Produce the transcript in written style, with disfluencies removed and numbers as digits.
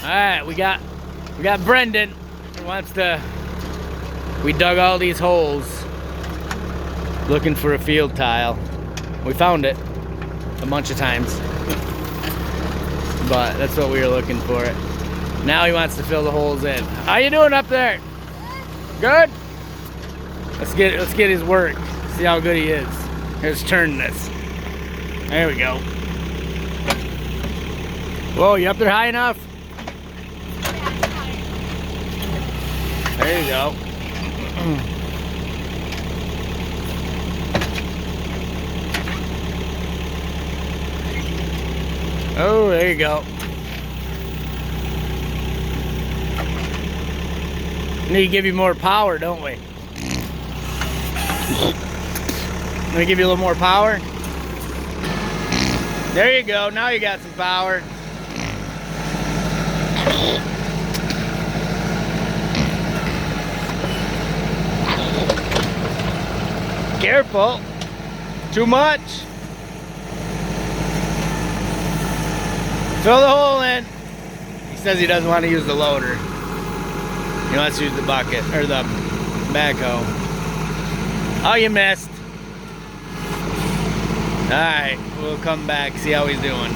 Alright, we got Brenden who wants to. We dug all these holes looking for a field tile. We found it a bunch of times, but that's what we were looking for. Now he wants to fill the holes in. How you doing up there? Good? Let's get his work. See how good he is. Here's turning this. There we go. Whoa, you up there high enough? There you go. Oh, there you go. We need to give you more power, don't we? Let me give you a little more power. There you go. Now you got some power. Careful. Too much. Fill the hole in. He says he doesn't want to use the loader. He wants to use the bucket or the backhoe. Oh, you missed. All right, we'll come back, see how he's doing.